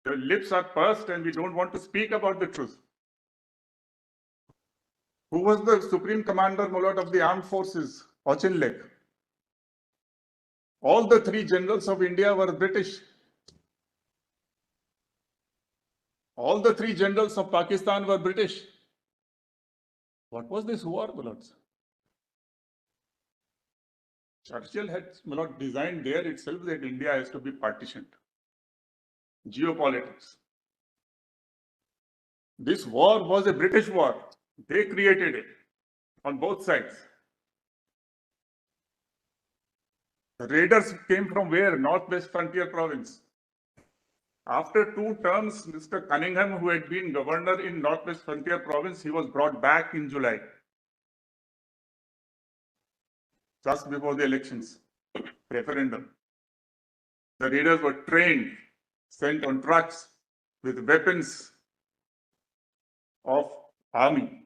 The lips are pursed and we don't want to speak about the truth. Who was the Supreme Commander, my lord, of the Armed Forces? Auchinleck. All the three generals of India were British. All the three generals of Pakistan were British. What was this war, my lords? Churchill had, my lord, designed there itself that India has to be partitioned. Geopolitics. This war was a British war. They created it on both sides. The raiders came from where? Northwest Frontier Province. After 2 terms, Mr. Cunningham, who had been governor in Northwest Frontier Province, he was brought back in July, just before the elections, referendum. The raiders were trained, sent on trucks with weapons of army.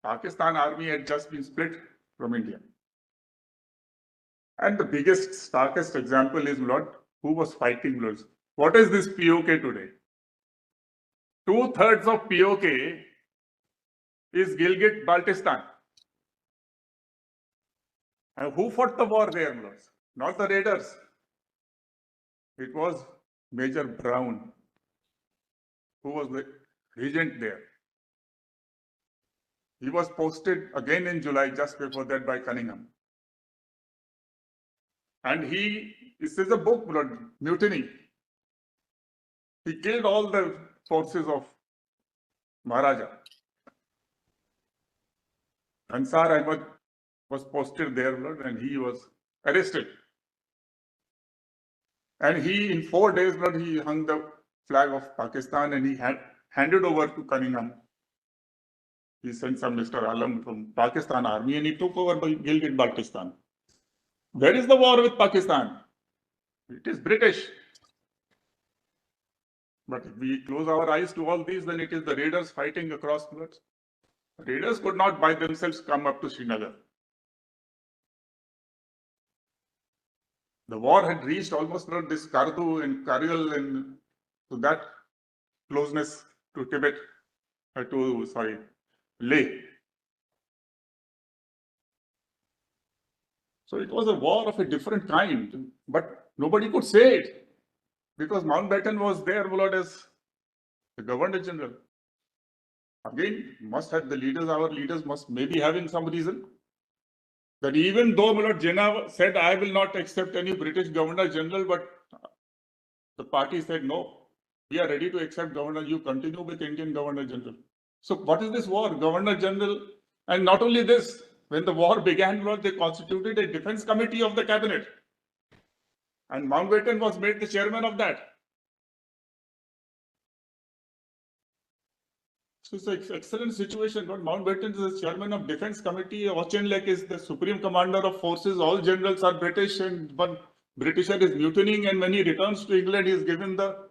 Pakistan army had just been split from India. And the biggest, starkest example is, Lord, who was fighting Lords. What is this POK today? 2/3 of POK is Gilgit-Baltistan. And who fought the war there, Lords? Not the raiders. It was Major Brown, who was the regent there. He was posted again in July, just before that, by Cunningham. And this is a book, Lord, Mutiny. He killed all the forces of Maharaja. Ansar Ahmad was posted there, Lord, and he was arrested. And he, in 4 days, Lord, he hung the flag of Pakistan and he had handed over to Cunningham. He sent some Mr. Alam from Pakistan army and he took over by Gilgit-Baltistan. Where is the war with Pakistan? It is British. But if we close our eyes to all these, then it is the raiders fighting across floods. Raiders could not by themselves come up to Srinagar. The war had reached almost this Kardu and Kargil and to that closeness to Tibet, Leh. So it was a war of a different kind, but nobody could say it because Mountbatten was there, Lord, as the Governor General. Again, must have the leaders, our leaders must maybe having some reason that even though Lord Jinnah said, I will not accept any British Governor General, but the party said, no, we are ready to accept Governor, you continue with Indian Governor General. So what is this war? Governor General, and not only this, when the war began, Lord, they constituted a defense committee of the cabinet. And Mountbatten was made the chairman of that. So it's an excellent situation. Lord Mountbatten is the chairman of defense committee. Auchinleck is the supreme commander of forces. All generals are British and one Britisher is mutinying. And when he returns to England, he is given the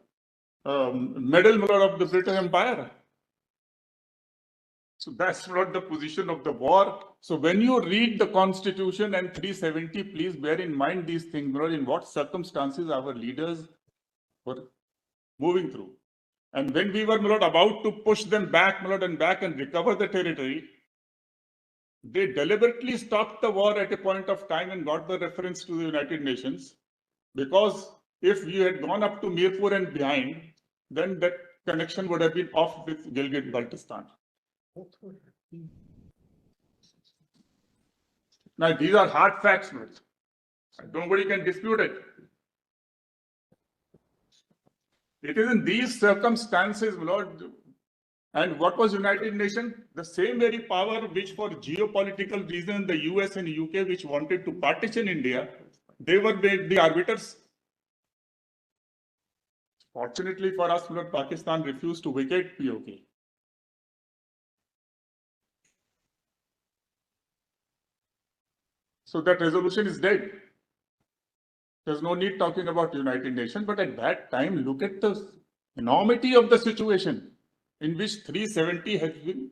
medal of the British Empire. So that's not the position of the war. So when you read the Constitution and 370, please bear in mind these things, Lord, in what circumstances our leaders were moving through. And when we were, Lord, about to push them back, Lord, and back and recover the territory, they deliberately stopped the war at a point of time and got the reference to the United Nations. Because if you had gone up to Mirpur and behind, then that connection would have been off with Gilgit-Baltistan. Now, these are hard facts, Lord. Nobody can dispute it. It is in these circumstances, Lord, and what was United Nations? The same very power which for geopolitical reasons, the US and UK, which wanted to partition India, they were the arbiters. Fortunately for us, Lord, Pakistan refused to vacate POK. So that resolution is dead. There's no need talking about United Nations, but at that time, look at the enormity of the situation in which 370 has been